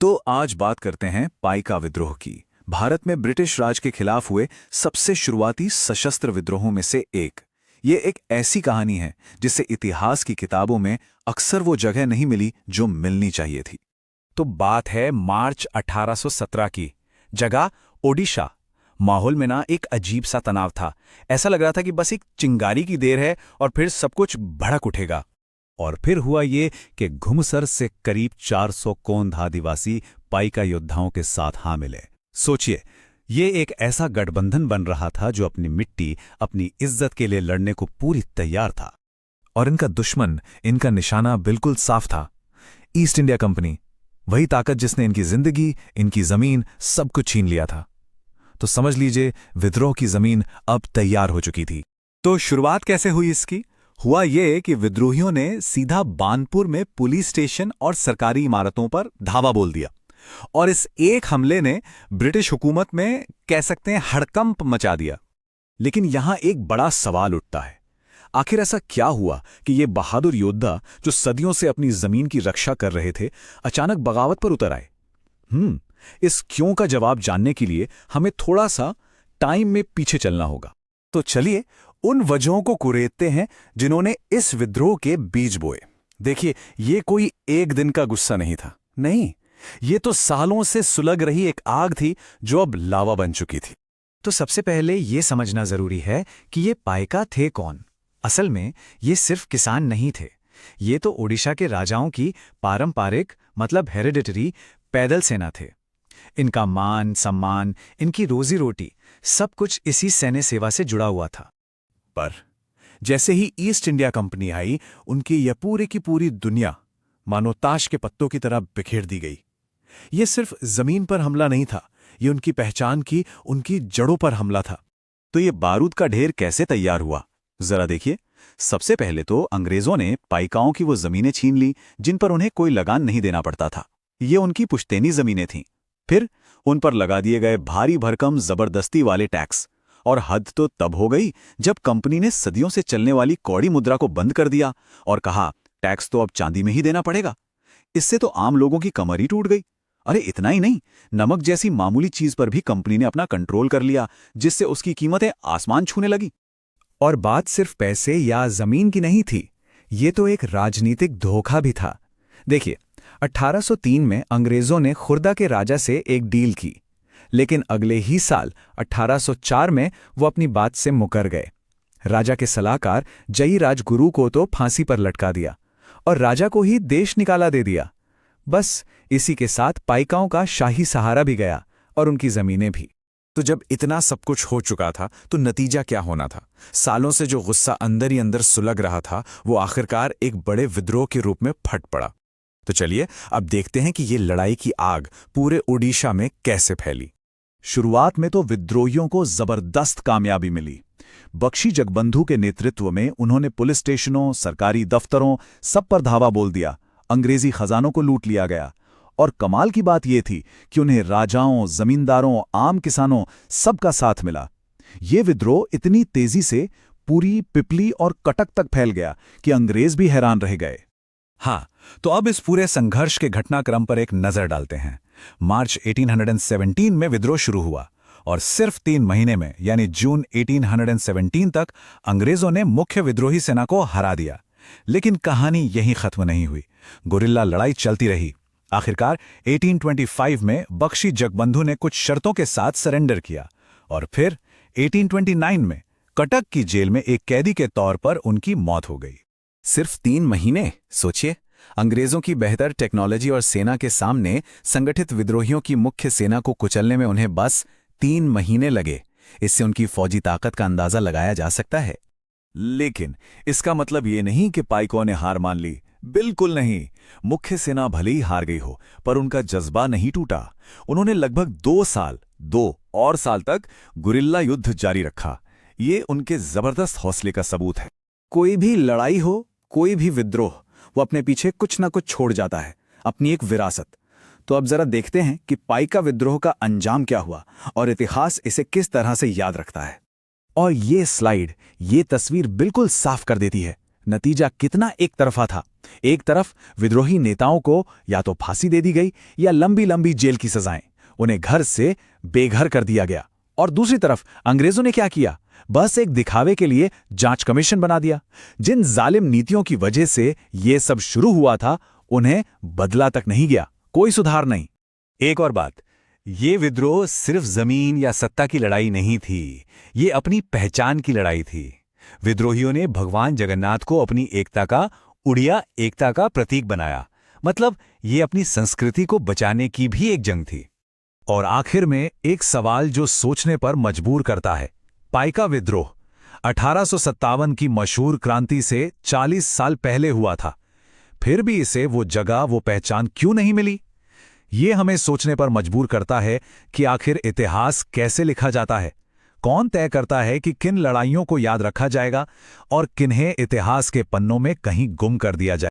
तो आज बात करते हैं पाइका विद्रोह की। भारत में ब्रिटिश राज के खिलाफ हुए सबसे शुरुआती सशस्त्र विद्रोहों में से एक। ये एक ऐसी कहानी है जिसे इतिहास की किताबों में अक्सर वो जगह नहीं मिली जो मिलनी चाहिए थी। तो बात है मार्च 1817 की। जगह ओडिशा। माहौल में ना एक अजीब सा तनाव था। ऐसा लग रहा था कि बस एक चिंगारी की देर है और फिर सब कुछ भड़क उठेगा। और फिर हुआ ये कि घुमसर से करीब 400 कोंद आदिवासी पाइका योद्धाओं के साथ हाँ मिले। सोचिए, ये एक ऐसा गठबंधन बन रहा था जो अपनी मिट्टी, अपनी इज्जत के लिए लड़ने को पूरी तैयार था। और इनका दुश्मन, इनका निशाना बिल्कुल साफ था। ईस्ट इंडिया कंपनी, वही ताकत जिसने इनकी जिंदगी, इनकी जमीन सब कुछ छीन लिया था। तो समझ लीजिए, विद्रोह की जमीन अब तैयार हो चुकी थी। तो शुरुआत कैसे हुई इसकी? हुआ ये कि विद्रोहियों ने सीधा बानपुर में पुलिस स्टेशन और सरकारी इमारतों पर धावा बोल दिया। और इस एक हमले ने ब्रिटिश हुकूमत में कह सकते हैं हड़कंप मचा दिया। लेकिन यहां एक बड़ा सवाल उठता है, आखिर ऐसा क्या हुआ कि ये बहादुर योद्धा जो सदियों से अपनी जमीन की रक्षा कर रहे थे, अचानक बगावत पर उतर आए? इस क्यों का जवाब जानने के लिए हमें थोड़ा सा टाइम में पीछे चलना होगा। तो चलिए उन वजहों को कुरेदते हैं जिन्होंने इस विद्रोह के बीज बोए। देखिए, ये कोई एक दिन का गुस्सा नहीं था। नहीं, ये तो सालों से सुलग रही एक आग थी जो अब लावा बन चुकी थी। तो सबसे पहले ये समझना जरूरी है कि ये पाइका थे कौन। असल में ये सिर्फ किसान नहीं थे। ये तो ओडिशा के राजाओं की पारंपरिक मतलब हेरिडिटरी पैदल सेना थे। इनका मान सम्मान, इनकी रोजी रोटी सब कुछ इसी सैन्य सेवा से जुड़ा हुआ था। पर जैसे ही ईस्ट इंडिया कंपनी आई, उनकी यह पूरी की पूरी दुनिया मानो ताश के पत्तों की तरह बिखेर दी गई। यह सिर्फ जमीन पर हमला नहीं था, यह उनकी पहचान की, उनकी जड़ों पर हमला था। तो यह बारूद का ढेर कैसे तैयार हुआ, जरा देखिए। सबसे पहले तो अंग्रेजों ने पाइकाओं की वो जमीनें छीन ली जिन पर उन्हें कोई लगान नहीं देना पड़ता था। ये उनकी पुश्तैनी जमीनें थीं। फिर उन पर लगा दिए गए भारी भरकम जबरदस्ती वाले टैक्स। और हद तो तब हो गई जब कंपनी ने सदियों से चलने वाली कौड़ी मुद्रा को बंद कर दिया और कहा, टैक्स तो अब चांदी में ही देना पड़ेगा। इससे तो आम लोगों की कमर ही टूट गई। अरे इतना ही नहीं, नमक जैसी मामूली चीज पर भी कंपनी ने अपना कंट्रोल कर लिया, जिससे उसकी कीमतें आसमान छूने लगी। और बात सिर्फ पैसे या जमीन की नहीं थी, ये तो एक राजनीतिक धोखा भी था। देखिए, 1803 में अंग्रेजों ने खुर्दा के राजा से एक डील की, लेकिन अगले ही साल 1804 में वो अपनी बात से मुकर गए। राजा के सलाहकार जयी राजगुरु को तो फांसी पर लटका दिया और राजा को ही देश निकाला दे दिया। बस इसी के साथ पाइकाओं का शाही सहारा भी गया और उनकी जमीनें भी। तो जब इतना सब कुछ हो चुका था तो नतीजा क्या होना था? सालों से जो गुस्सा अंदर ही अंदर सुलग रहा था, वो आखिरकार एक बड़े विद्रोह के रूप में फट पड़ा। तो चलिए अब देखते हैं कि ये लड़ाई की आग पूरे ओडिशा में कैसे फैली। शुरुआत में तो विद्रोहियों को जबरदस्त कामयाबी मिली। बख्शी जगबंधु के नेतृत्व में उन्होंने पुलिस स्टेशनों, सरकारी दफ्तरों सब पर धावा बोल दिया। अंग्रेजी खजानों को लूट लिया गया। और कमाल की बात यह थी कि उन्हें राजाओं, जमींदारों, आम किसानों सबका साथ मिला। ये विद्रोह इतनी तेजी से पूरी पिपली और कटक तक फैल गया कि अंग्रेज भी हैरान रह गए। हाँ, तो अब इस पूरे संघर्ष के घटनाक्रम पर एक नजर डालते हैं। मार्च 1817 में विद्रोह शुरू हुआ और सिर्फ 3 महीने में यानी जून 1817 तक अंग्रेजों ने मुख्य विद्रोही सेना को हरा दिया। लेकिन कहानी यहीं खत्म नहीं हुई। गुरिल्ला लड़ाई चलती रही। आखिरकार 1825 में बख्शी जगबंधु ने कुछ शर्तों के साथ सरेंडर किया और फिर 1829 में कटक की जेल में एक कैदी के तौर पर उनकी मौत हो गई। सिर्फ 3 महीने, सोचिए। अंग्रेजों की बेहतर टेक्नोलॉजी और सेना के सामने संगठित विद्रोहियों की मुख्य सेना को कुचलने में उन्हें बस 3 महीने लगे। इससे उनकी फौजी ताकत का अंदाजा लगाया जा सकता है। लेकिन इसका मतलब ये नहीं कि पाइकों ने हार मान ली। बिल्कुल नहीं। मुख्य सेना भले ही हार गई हो, पर उनका जज्बा नहीं टूटा। उन्होंने लगभग 2 और साल तक गुरिल्ला युद्ध जारी रखा। ये उनके जबरदस्त हौसले का सबूत है। कोई भी लड़ाई हो, कोई भी विद्रोह, वो अपने पीछे कुछ ना कुछ छोड़ जाता है, अपनी एक विरासत। तो अब जरा देखते हैं कि पाइका विद्रोह का अंजाम क्या हुआ और इतिहास इसे किस तरह से याद रखता है। और ये स्लाइड, ये तस्वीर बिल्कुल साफ कर देती है। नतीजा कितना एक तरफा था। एक तरफ विद्रोही नेताओं को या तो फांसी दे दी गई या लंबी लंबी जेल की सजाएं, उन्हें घर से बेघर कर दिया गया। और दूसरी तरफ अंग्रेजों ने क्या किया? बस एक दिखावे के लिए जांच कमीशन बना दिया। जिन जालिम नीतियों की वजह से ये सब शुरू हुआ था, उन्हें बदला तक नहीं गया, कोई सुधार नहीं। एक और बात, ये विद्रोह सिर्फ जमीन या सत्ता की लड़ाई नहीं थी, ये अपनी पहचान की लड़ाई थी। विद्रोहियों ने भगवान जगन्नाथ को अपनी एकता का, उड़िया एकता का प्रतीक बनाया। मतलब ये अपनी संस्कृति को बचाने की भी एक जंग थी। और आखिर में एक सवाल जो सोचने पर मजबूर करता है, पाइका विद्रोह 1857 की मशहूर क्रांति से 40 साल पहले हुआ था, फिर भी इसे वो जगह, वो पहचान क्यों नहीं मिली? ये हमें सोचने पर मजबूर करता है कि आखिर इतिहास कैसे लिखा जाता है। कौन तय करता है कि किन लड़ाइयों को याद रखा जाएगा और किन्हें इतिहास के पन्नों में कहीं गुम कर दिया जाए?